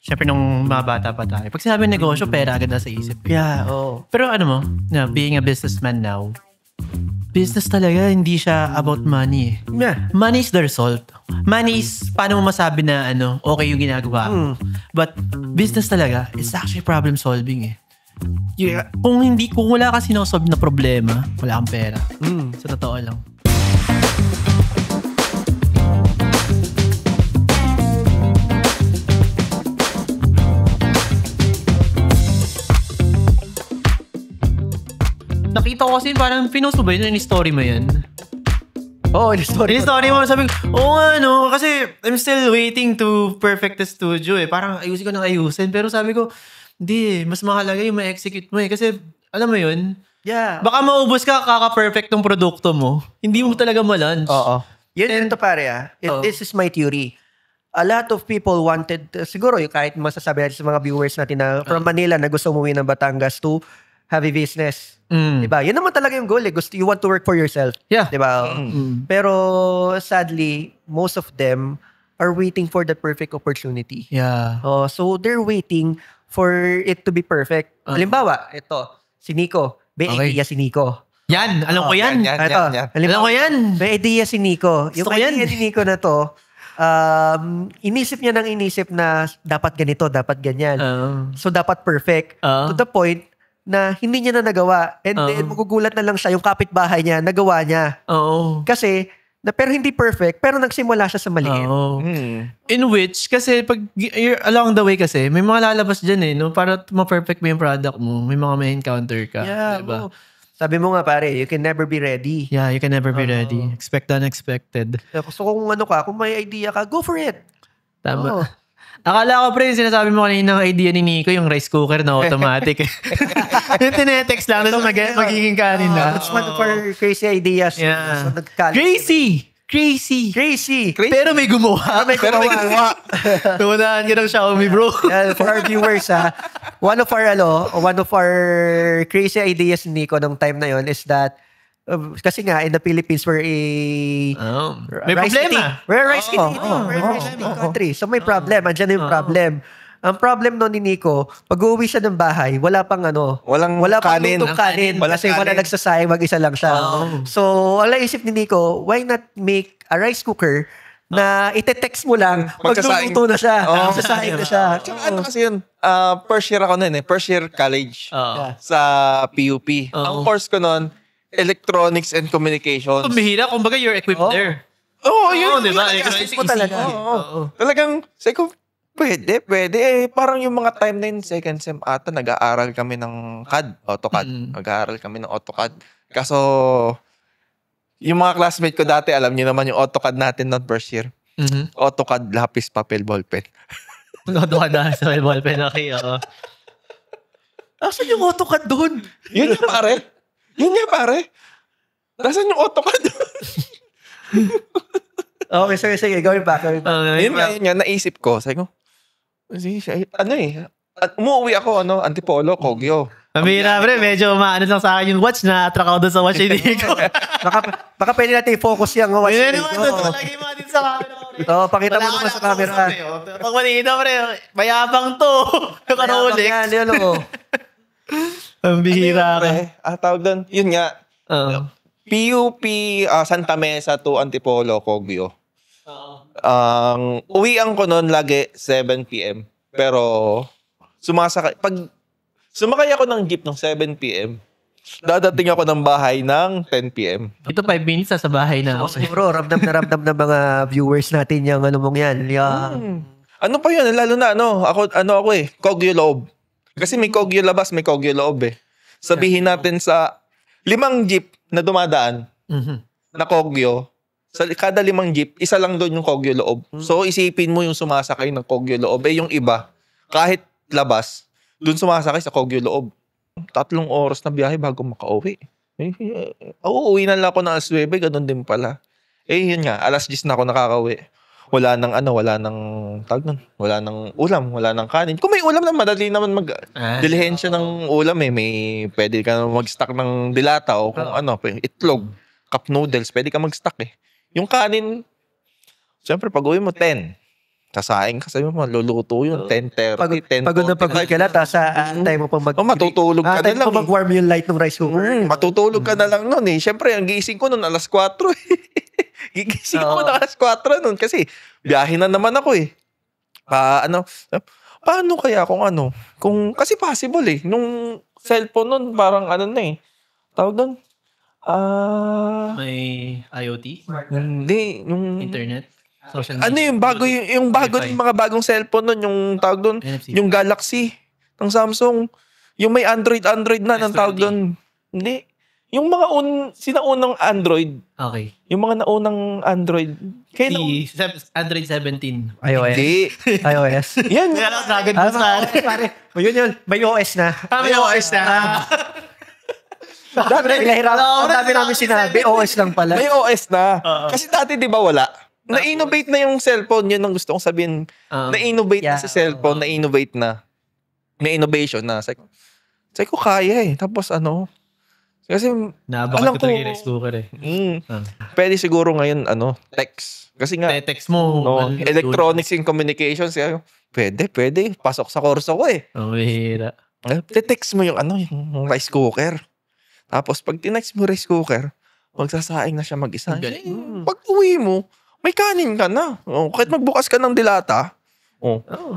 Siyempre nung mga bata pa tayo. Pag sinabi negosyo, pera agad na sa isip. Yeah, oh. Pero ano mo, being a businessman now, business talaga, hindi siya about money. Yeah. Money is the result. Money is, paano mo masabi na okay yung ginagawa mo. But business talaga, it's actually problem solving eh. Yeah. Kung wala ka sinosolve na problema, wala kang pera. Sa totoo lang. Nakita ko kasi parang pinost mo ba yun? Story mo yan? Oo, in-story mo. Sabi ko, kasi I'm still waiting to perfect the studio eh. Parang ayusin ko nang ayusin. Pero sabi ko, hindi mas mahalaga yung ma-execute mo eh. Kasi, alam mo yun, Yeah. baka maubos ka kaka-perfect ng produkto mo. Hindi mo talaga ma-launch. Oo. Yun ito pare This is my theory. A lot of people wanted, siguro yung kahit masasabi natin sa mga viewers natin na from Manila na gusto umuwi ng Batangas to have a business. Diba? Yun naman talaga yung goal eh. You want to work for yourself. Yeah. Diba? Pero sadly, most of them are waiting for the perfect opportunity. Yeah. So they're waiting for it to be perfect. Halimbawa, ito, si Nico. May idea si Nico. Yan, alam ko yan. Ito, Alam ko yan. may idea si Nico. Yung Gusto ko yan. idea ni Nico na to, inisip niya ng inisip na dapat ganito, dapat ganyan. So dapat perfect. To the point na hindi niya na nagawa. And then magugulat na lang siya yung kapitbahay niya, nagawa niya. Oo. Kasi, pero hindi perfect, pero nagsimula siya sa maliit. In which, kasi pag along the way kasi, may mga lalabas dyan eh, no? Para ma-perfect mo yung product mo, may mga may encounter ka. Yeah, diba? Sabi mo nga pare, you can never be ready. Yeah, you can never be ready. Expect the unexpected. So kung may idea ka, go for it. Tama. Akala ko pre, sinasabi mo kanina ng idea ni Nico, yung rice cooker na automatic. Yung tinetext lang, tapos magiging kanin na. That's one of our crazy ideas. Yeah. So, Crazy! Pero may gumawa. Tunahan ka ng Xiaomi, bro. Yeah, for our viewers, one of our crazy ideas ni Nico nung time na yon is that kasi nga in the Philippines we're may problema. We're a rice eating country. So may problem. Andiyan yung problem. Ang problem no ni Nico, pag uuwi siya ng bahay, wala pang Walang kanin. lutong kanin. Kasi wala nagsasayang, mag-isa lang siya. So, wala isip ni Nico, why not make a rice cooker na ite-text mo lang, magluluto na siya. Sasayang na siya. Ano kasi yun? First year ako nun First year college. Sa PUP. Ang course ko nun, Electronics and Communications. Bihira, kumbaga you're equipped there. Yun. Diba? Mo talaga. Talagang, sabi ko, pwede. Parang yung mga time na yun, second sem ata, nag-aaral kami ng AutoCAD. Nag-aaral kami ng AutoCAD. Kaso, yung mga classmate ko dati, alam niyo naman yung AutoCAD natin noong first year. AutoCAD, lapis, papel, ballpen. AutoCAD na sa ballpen, okay. Asan yung AutoCAD doon? Yun nga pare. Nasaan yung AutoCAD? Okay, sige. Gawin pa. Yun nga, naisip ko. Sabi ko, umuwi ako, Antipolo, Kogyo. Pamira, pre, medyo maano lang sa akin yung watch na attract ako doon sa watch ni Nico. Baka pwede natin i-focus yung watch ni Nico. Lagi mo din sa camera. Pakita mo naman sa camera. Pag manita, pre, mayabang to. Naka-Rolex. Yan, Ang bihira ka. Tawag doon. Yun nga. PUP Santa Mesa to Antipolo, Kogyo. Uwian ko noon lagi 7 p.m. Pero sumakay ako ng jeep ng 7 p.m. Dadating ako ng bahay ng 10 p.m. Ito 5 minutes sa bahay na ako. Siguro, ramdam ng mga viewers natin yung mong yan. Ano pa yun? Lalo na ako Kogyo loob. Kasi may Kogyo labas, may Kogyo loob eh. Sabihin natin sa 5 jeep na dumadaan na Kogyo, sa kada 5 jeep, isa lang doon yung Kogyo loob. So isipin mo yung sumasakay ng Kogyo loob. Yung iba, kahit labas, doon sumasakay sa Kogyo loob. 3 oras na biyahe bago makauwi. Uuwi na lang ako ng alas 9, ganun din pala. Yun nga, alas 10 na ako nakakauwi. Wala nang ulam, wala nang kanin. Kung may ulam na madali naman dilihensya ng ulam may pwede ka mag-stock ng dilata o kung itlog, cup noodles, pwede ka mag-stock eh. Yung kanin, syempre pag uwi mo 10. Sasaing ka, sabi mo, luluto yun, 10:30, 10:45. Pagod na pagod ka na, tapos antay mo pa matutulog ka na lang. Antay mo mag-warm yung light ng rice cooker. Matutulog ka na lang nun eh. Siyempre, ang gising ko nun, alas 4 eh. Gigising ako na alas 4 nun kasi biyahe na naman ako eh. Paano kaya kung kasi possible eh. Nung cellphone nun, parang na eh. Tawag nun? May IoT? Hindi. Yung Internet? Social media? yung bago yung bago ng mga bagong cellphone nun, yung tawag doon, NFC. yung Galaxy ng Samsung, yung may Android na ng tawag S20. doon. Hindi. Yung mga sinaunang Android, Okay. yung mga naunang Android. Kaya Android 17. iOS. Hindi. iOS. Yan. Dragon Boost Pare. Yun. May OS na. May OS na. Ang dami namin sinabi. OS lang pala. May OS na. Kasi dati di ba wala? Na-innovate na yung cellphone. Yun ang gusto kong sabihin. Na-innovate na sa cellphone. Na-innovate na. May innovation na. Sabi ko, kaya eh. Tapos kasi Nabakit ko talaga yung rice cooker eh. Pwede siguro ngayon, text. Kasi nga, Text mo. electronics and communications. Pwede. Pasok sa kurso ko eh. Mahira. Text mo yung rice cooker. Tapos pag tinext mo rice cooker, magsasaing na siya mag-isa. Pag uwi mo, may kanin ka na. Kahit magbukas ka ng dilata,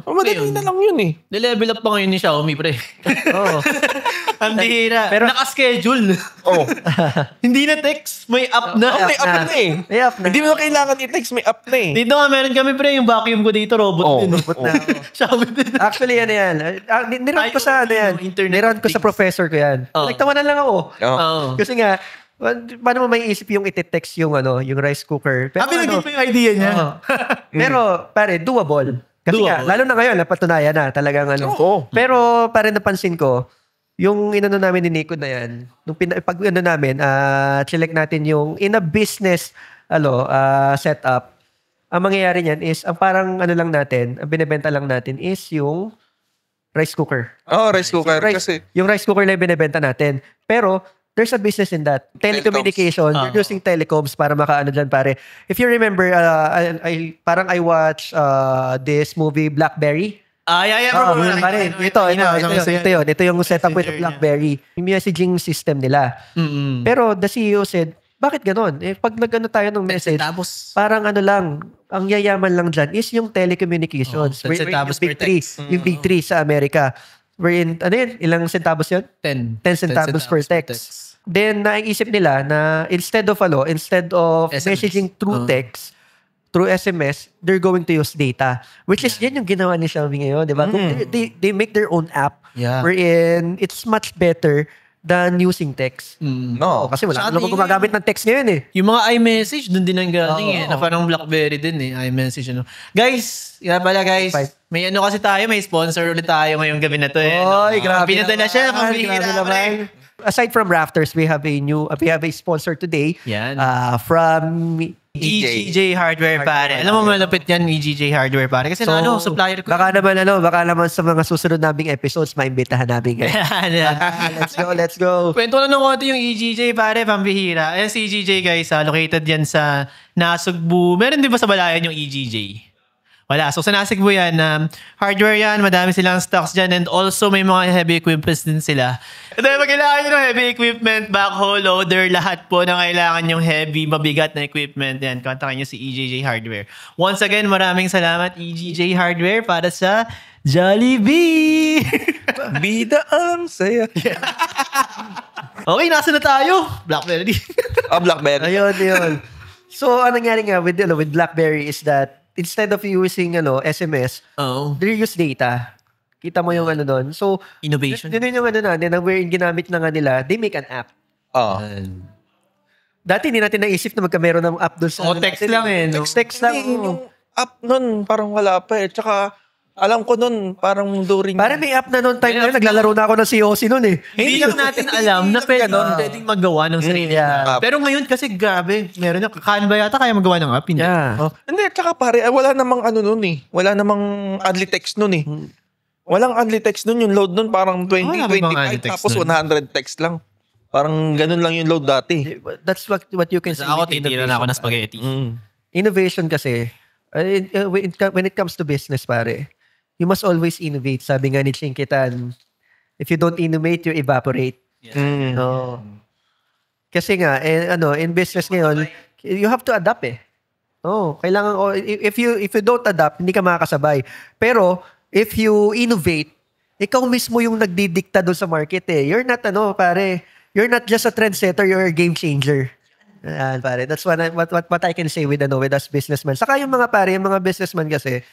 madali na lang yun eh. Nilevel up pa ngayon ni Xiaomi, pre. Ang bihira. Pero naka-schedule. Hindi na text. May app na. May app na eh. May app na. Hindi mo na kailangan i-text, may app na eh. Dito nga meron kami, pre, yung vacuum ko dito, robot din. Robot na. Xiaomi din. Actually, yan. Niround ko sa yan. Internet Niround ko sa professor ko yan. Nagtawanan lang ako. Kasi nga, paano mo may isip yung iti-text yung rice cooker? Pero Binagin mo yung idea niya. Pero, pare, doable. Kasi nga, lalo na ngayon, napatunayan na talagang Pero, pare, napansin ko, yung namin ni Nico na yan, pag namin, select natin yung in a business setup, ang mangyayari niyan is, ang parang lang natin, ang binibenta lang natin is yung rice cooker. Rice cooker. Kasi Yung rice cooker na yung binibenta natin. Pero, there's a business in that. Telecommunication. You're using telecoms para makaano dyan, pare. If you remember, I watched this movie, Blackberry. Pare, ito yung setup with the Blackberry. Yung messaging system nila. Pero the CEO said, bakit ganon? Pag tayo ng message, parang lang, ang yayaman lang dyan is yung telecommunications. Yung big three sa Amerika. Wherein, ilang centavos yun? 10 centavos per text. Then, naisip nila na instead of SMS. Messaging through text, through SMS, they're going to use data. Which is, yan yung ginawa ni Xiaomi ngayon, di ba? They make their own app wherein it's much better than using text. Kasi wala naman gumagamit ng text ngayon eh. Yung mga iMessage, dun din ang galing na parang BlackBerry din eh. iMessage Guys, guys. May kasi tayo, may sponsor ulit tayo ngayong gabi na to eh. Grabe Pinadala siya, pambihira naman. Aside from Rafters, we have a sponsor today. Yan. From EGJ Hardware, pare. Alam mo malapit yan, EGJ Hardware, pare. Kasi supplier ko. Baka naman sa mga susunod naming episodes, maimbitahan namin kayo. Let's go. Kwento na ng konti yung EGJ, pare, pambihira. Ayan si EGJ, guys, located yan sa Nasugbu. Meron din ba sa Balayan yung EGJ? Wala. So, sa Nasugbu yan, hardware yan, madami silang stocks dyan, and also may mga heavy equipments din sila. Ito yung kailangan nyo ng heavy equipment, backhoe, loader, lahat po na kailangan yung heavy, mabigat na equipment. Yan, kontakin nyo si EGJ Hardware. Once again, maraming salamat, EGJ Hardware, para sa Jollibee! bida ang saya. Okay, nasa na tayo? Blackberry. Blackberry. Ayun. So, anong nangyari nga with BlackBerry is that instead of using SMS, they use data. Kita mo yung doon. So, Innovation. Yun yung natin, wherein ginamit na nga nila, they make an app. Dati hindi natin naisip na magkameron ng app doon sa text lang eh. No? Text lang. Yung app nun, parang wala pa eh. Tsaka, alam ko nun, parang during... Parang may app na noon time na naglalaro na ako ng COC noon eh. Hindi lang natin alam na pwedeng magawa ng sarili na app. Pero ngayon kasi grabe, meron na, Canva yata kaya magawa ng app. Hindi. Hindi, tsaka pare, wala namang nun eh. Wala namang only text nun eh. Walang only text nun. Yung load nun parang 20, 25, tapos 100 text lang. Parang ganun lang yung load dati. That's what you can say. Ako titira na ako ng spaghetti. Innovation kasi, When it comes to business, pare, you must always innovate. Sabi nga ni Chinkitan, if you don't innovate, you evaporate. No. Kasi nga, in business ngayon, you have to adapt eh. Kailangan, if you don't adapt, hindi ka makakasabay. Pero, if you innovate, ikaw mismo yung nagdidikta doon sa market eh. You're not, you're not just a trendsetter, you're a game changer. Pare, that's what I can say with us businessmen. Saka yung mga businessmen kasi,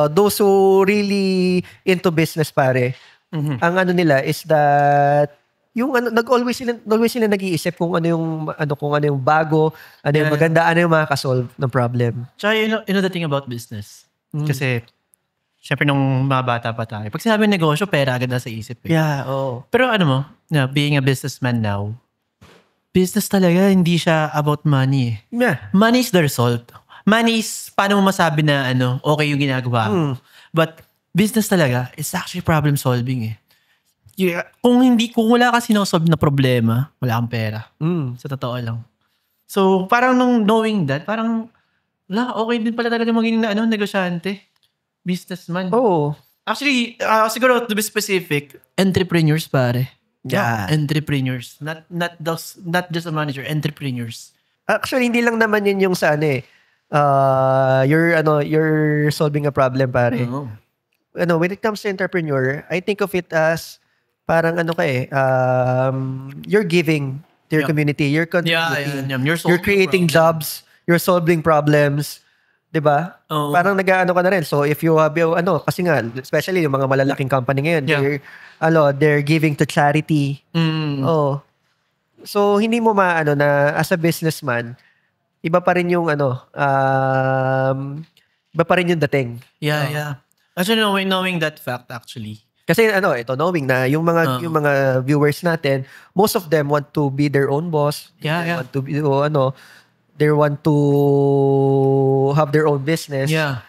those who really into business, pare, ang nila is that yung always sila nag-iisip kung ano yung bago, ano yung maganda, ano yung makaka-solve ng problem. Tsaka you know the thing about business. Kasi syempre nung mga bata pa tayo, pag sinabi negosyo, pera agad na sa isip eh. Yeah, Pero being a businessman now, business talaga, hindi siya about money eh. Yeah. Money is the result. Money is, paano mo masabi na okay yung ginagawa mo. But business talaga, it's actually problem solving eh. Kung wala ka sinosolve na problema, wala kang pera. Sa totoo lang. So, parang nung knowing that, parang, okay din pala talaga maging negosyante. Businessman. Actually, siguro to be specific, entrepreneurs pare. Yeah. Entrepreneurs. Not just a manager, entrepreneurs. Actually, hindi lang naman yun yung sa you're solving a problem, pare. When it comes to entrepreneur, I think of it as parang you're giving to your community, you're contributing, you're creating jobs, you're solving problems, 'di ba? Parang ka na rin. So if you have kasi nga especially yung mga malalaking company ngayon, they're giving to charity. So hindi mo na as a businessman, iba pa rin yung iba pa rin yung dating. Yeah. Actually, knowing that fact actually. Kasi knowing na yung mga viewers natin, most of them want to be their own boss. They want to be they want to have their own business. Yeah.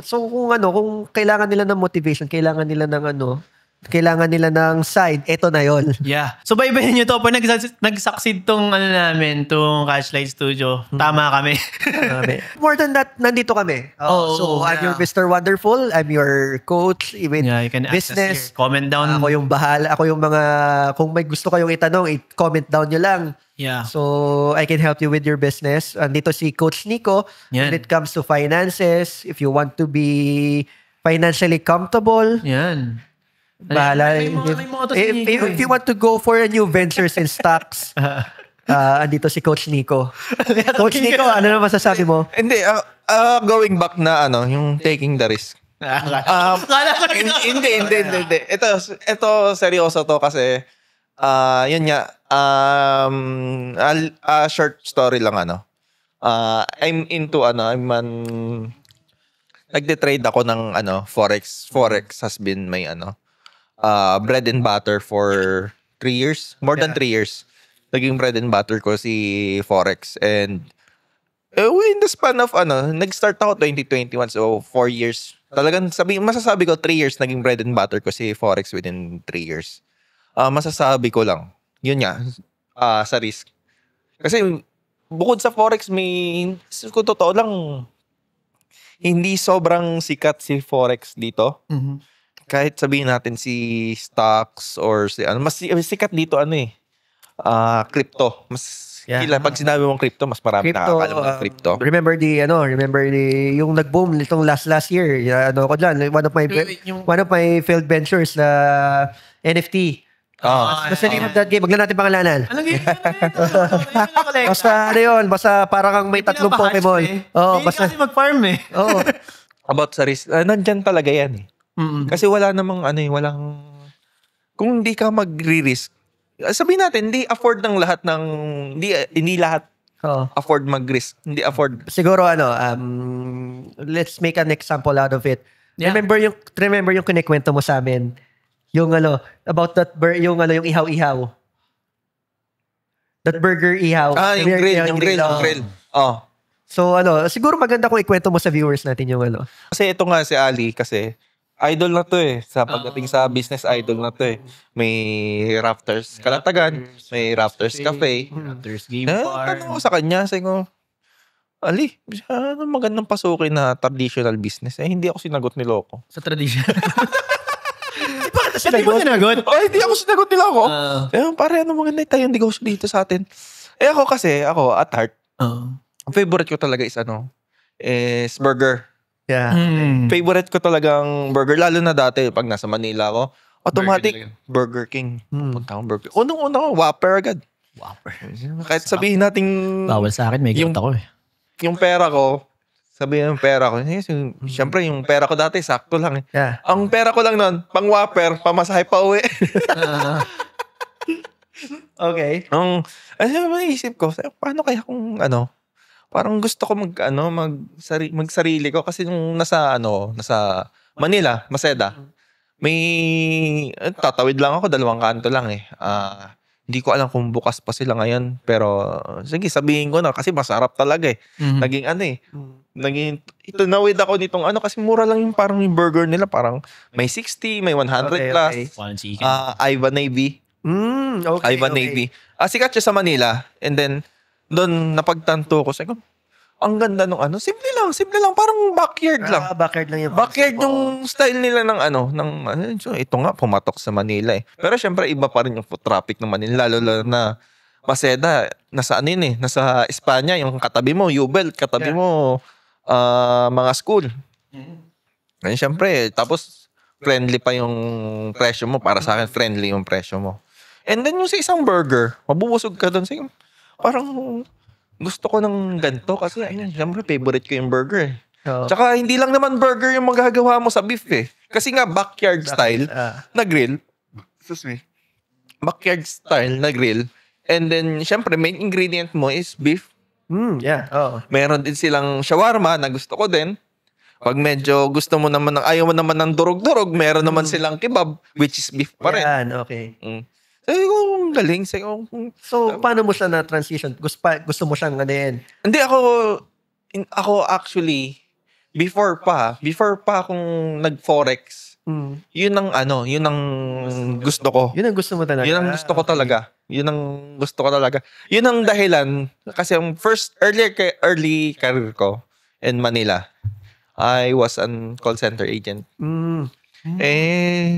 So kung kailangan nila ng motivation, kailangan nila ng side, eto na yon. Yeah. So baybayin nyo to. Pag nag-succeed tong tong Cashlight Studio, tama kami. More than that, nandito kami. I'm your Mr. Wonderful. I'm your coach. Even you can business. Comment down. Ako yung bahala. Ako yung kung may gusto kayong itanong, i-comment down nyo lang. Yeah. So, I can help you with your business. Andito si Coach Nico. When it comes to finances, if you want to be financially comfortable. Yan. Bahala. If you want to go for a new ventures in stocks, andito si Coach Nico. Coach Nico, ano na masasabi mo? Hindi, going back na yung taking the risk. Hindi. Ito seryoso to kasi yun nga, short story lang I'm into nagde-trade ako ng forex. Forex has been my bread and butter for 3 years. More than 3 years. Naging bread and butter ko si Forex. And in the span of nag-start ako 2021. So 4 years. Talagang masasabi ko 3 years naging bread and butter ko si Forex within 3 years. Masasabi ko lang. Yun nga. Sa risk. Kasi bukod sa Forex, kung totoo lang, hindi sobrang sikat si Forex dito. Kahit sabihin natin si stocks or mas sikat dito crypto. Pag sinabi mong crypto, mas marami nakakalam ng crypto. Remember yung nag-boom nitong last year. One of my failed ventures na NFT. Basta name of that game, wag na natin pangalanan. Anong game? Basta parang may tatlong Pokemon. Basta kasi mag-farm eh. About sa risk, nandyan talaga yan eh. Kasi wala namang kung hindi ka magri-risk, sabihin natin, hindi lahat afford mag-risk. Hindi afford. Siguro let's make an example out of it. Yeah. Remember yung kinikwento mo sa amin, yung about that yung ihaw-ihaw. That burger ihaw. Yung grill. So siguro maganda kung ikwento mo sa viewers natin yung Kasi ito nga si Ali kasi idol na to eh. Sa pagdating sa business, idol na to eh. May Rafters Kalatagan, may Rafters Cafe. Rafters Game Bar. Tanong ko sa kanya, sabi ko, Ali, ano magandang pasukin na traditional business? Hindi ako sinagot ni Loco. Sa tradition. Hindi mo sinagot? Hindi ako sinagot ni Loco. Pare, ano maganda tayong negosyo dito sa atin? Ako at heart, ang favorite ko talaga is burger. Yeah. Favorite ko talagang burger, lalo na dati pag nasa Manila ako, automatic Burger King. Punta akong Burger. Unang-una ko, Whopper agad. Whopper. Kahit sabihin nating Bawal sa akin, may guilt ako eh. yung pera ko, siyempre yung pera ko dati, sakto lang eh. Yeah. Ang pera ko lang nun, pang Whopper, pamasahe pa uwi. Okay. Naisip ko, paano kaya kung parang gusto ko magsarili ko kasi nung nasa Manila, Maseda, tatawid lang ako, 2 kanto lang eh. Hindi ko alam kung bukas pa sila ngayon, pero sige, sabihin ko na kasi masarap talaga eh. Naging itunawid ako nitong kasi mura lang yung parang yung burger nila, parang may 60, may 100 plus. One chicken. Ivan Navy. Okay. Ivan Navy. Sikat siya sa Manila. And then, doon napagtanto ko. Sabi ko, ang ganda nung simple lang. Parang backyard lang. Backyard lang yung Backyard yung style nila so ito nga, pumatok sa Manila eh. Pero syempre, iba pa rin yung foot traffic ng Manila. Lalo na Maseda, nasa nasa Espanya, yung katabi mo, Ubel, katabi mo, mga school. And syempre, tapos, friendly pa yung presyo mo. Para sa akin, friendly yung presyo mo. And then yung sa isang burger, mabubusog ka doon. Parang gusto ko ng ganito kasi syempre favorite ko yung burger eh. Tsaka hindi lang naman burger yung magagawa mo sa beef eh. Kasi nga backyard style na grill. Excuse me. Backyard style na grill. And then syempre main ingredient mo is beef. Yeah. Meron din silang shawarma na gusto ko din. Pag medyo gusto mo naman ayaw mo naman ng durog-durog, meron naman silang kebab which is beef pa rin. Yan, okay. Sabi ko, galing. So, paano mo siya na-transition? Gusto mo siyang Hindi, ako actually, before pa akong nag-forex, yun ang gusto ko. Yun ang gusto mo talaga? Yun ang gusto ko talaga. Yun ang dahilan. Kasi ang early career ko in Manila, I was an call center agent.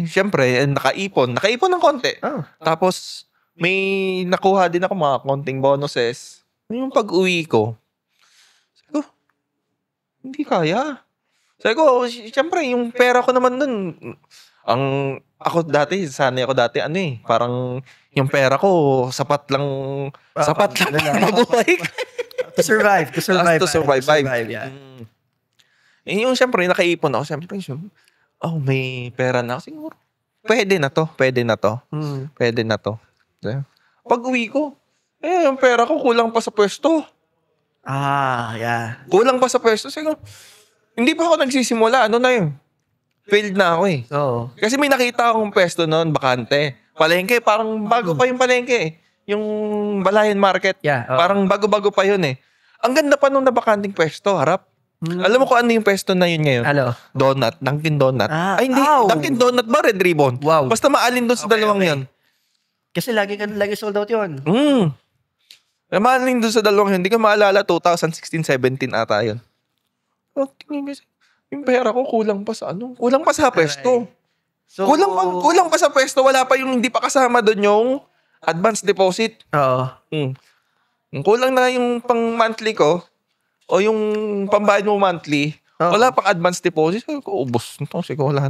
Syempre, nakaipon ng konti. Tapos, may nakuha din ako mga konting bonuses. Yung pag-uwi ko, sabi ko, hindi kaya. Sabi ko, syempre, yung pera ko naman nun, sanay ako dati, parang yung pera ko, sapat lang mabuhay. To survive. Yeah. Yung syempre, nakaipon ako. Syempre, may pera na ako. Siguro, pwede na to. Pag uwi ko, yung pera ko kulang pa sa pwesto. Yeah. Kulang pa sa pwesto. Siguro, hindi pa ako nagsisimula. Failed na ako eh. Kasi may nakita akong pwesto noon, bakante. Palengke, parang bago pa yung palengke eh. Yung Balayan Market. Yeah. Parang bago-bago pa yun eh. Ang ganda pa nung nabakanting pwesto, harap. Alam mo kung ano yung pwesto na yun ngayon? Ano? Donut. Dunkin Donut. Hindi. Dunkin Donut ba? Red Ribbon. Wow. Basta maalin doon sa dalawang yun. Kasi lagi sold out yun. Maalin doon sa dalawang yun. Hindi ko maalala, 2016-17 ata yun. Yung pera ko kulang pa sa Kulang pa sa pwesto. So, kulang pa sa pwesto. Wala pa yung hindi pa kasama doon yung advance deposit. Kulang na yung pang monthly ko. O yung pambayad mo monthly, wala pang advance deposit. Ubos nito. Sige, wala.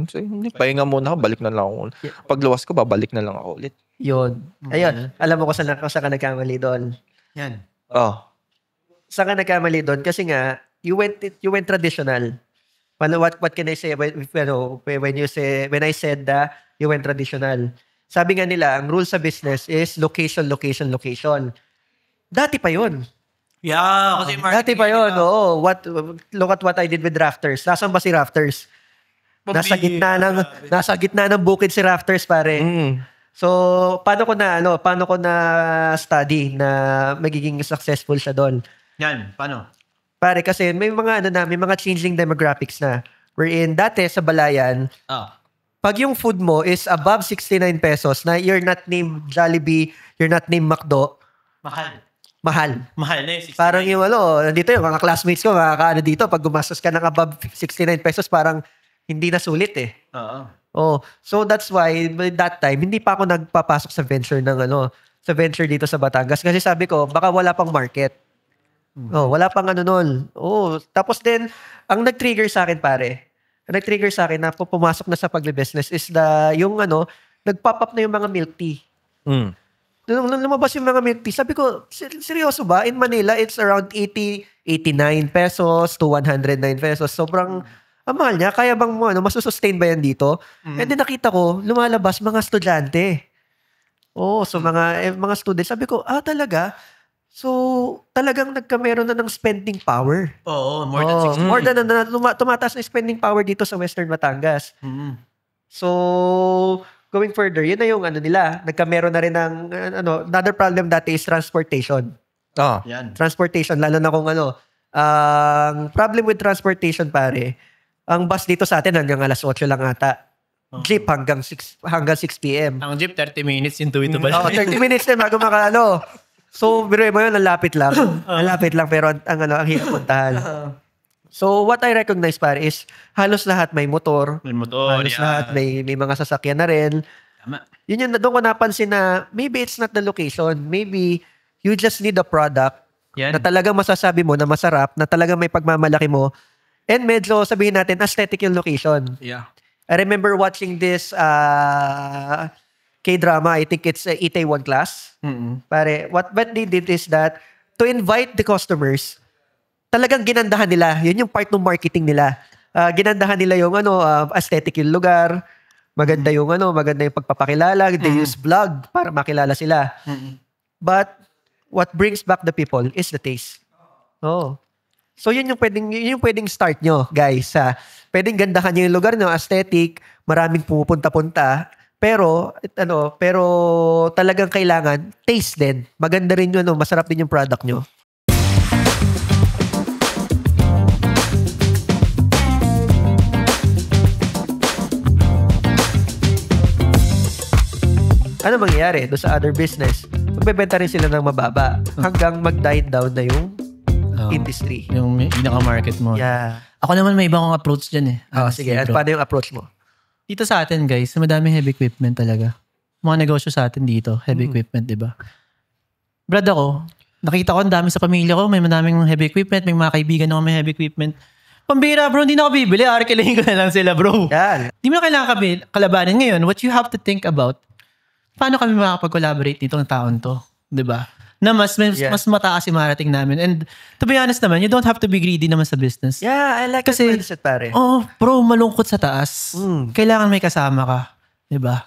Pahinga muna ako, balik na lang ako. Pagluwas ko, babalik na lang ako ulit. Yun. Ayun. Alam mo kung saan ka nagkamali doon. Yan. Saan ka nagkamali doon? Kasi nga, you went traditional. What can I say when I said you went traditional? Sabi nga nila, ang rule sa business is location. Dati pa yun. Yeah, kasi Dati pa yun, oo. Look at what I did with Rafters. Nasaan ba si Rafters? Nasa gitna ng bukid si Rafters, pare. So, paano ko na study na magiging successful siya doon? Yan, paano? Pare, kasi may mga changing demographics na. Wherein, dati sa Balayan, pag yung food mo is above 69 pesos na you're not named Jollibee, you're not named McDo, mahal. Mahal na yung 69. Parang yung nandito yung mga classmates ko, makakaano dito, pag gumastos ka ng above 69 pesos, parang hindi na sulit eh. Oh, so that's why by that time hindi pa ako nagpapasok sa venture sa venture dito sa Batangas kasi sabi ko baka wala pang market. Oh, wala pang noon. Oh, tapos din ang nag-trigger sa akin na pumasok na sa pagbe-business is yung nag-pop up na yung mga milk tea. Nung lumabas yung mga milk tea, sabi ko, seryoso ba? In Manila, it's around 89 pesos to 109 pesos. Sobrang mahal niya. Kaya bang masusustain ba yan dito? And then nakita ko, lumalabas mga estudyante. Oh, so mga students. Sabi ko, talaga? So, talagang nagkameron na ng spending power. Oo, more than 60. More than tumataas na spending power dito sa Western Batangas. So, going further, yun na yung nila. Nagkameron na rin ng, another problem dati is transportation. Yan. Transportation, lalo na kung ang problem with transportation, pare, ang bus dito sa atin hanggang alas 8 lang ata. Jeep hanggang 6 p.m. Ang jeep, 30 minutes yung tuwi to balik. 30 minutes din bago So, biruin mo yun, ang lapit lang. Ang lapit lang, pero ang hirap puntahan. So, what I recognize, pare, is halos lahat may motor. May motor, halos lahat may mga sasakyan na rin. Tama. Yun doon ko napansin na maybe it's not the location. Maybe you just need a product na talagang masasabi mo na masarap, na talagang may pagmamalaki mo. And medyo, sabihin natin, aesthetic yung location. Yeah. I remember watching this K-drama. I think it's Itaewon Class. Pare, what they did is that to invite the customers, talagang ginandahan nila. Yun yung part ng marketing nila. Ginandahan nila yung aesthetic yung lugar. Maganda yung maganda yung pagpapakilala. They use vlog para makilala sila. But what brings back the people is the taste. Oh. So yun yung pwedeng start nyo, guys. Pwedeng gandahan nyo yung lugar nyo, aesthetic, maraming pumupunta-punta. Pero talagang kailangan taste din. Maganda rin yun, masarap din yung product nyo. Ano mangyayari doon sa other business? Magbebenta rin sila ng mababa hanggang mag-diet down na yung industry. Yung pinaka-market mo. Yeah. Ako naman may ibang approach dyan eh. Sige. At paano yung approach mo? Dito sa atin guys, madaming heavy equipment talaga. Mga negosyo sa atin dito, heavy equipment, di ba? Brad ako, nakita ko ang dami sa pamilya ko, may madaming heavy equipment, may mga kaibigan ako may heavy equipment. Pambira bro, hindi na ako bibili, arkilahin ko na lang sila bro. Yan. Di mo na kailangan kalabanin ngayon. What you have to think about, paano kami makakapag-collaborate dito ng taon to? Di ba? Na mas mataas yung marating namin. And to be honest naman, you don't have to be greedy naman sa business. Yeah, I like that mindset, pare. Bro, malungkot sa taas. Kailangan may kasama ka. Diba?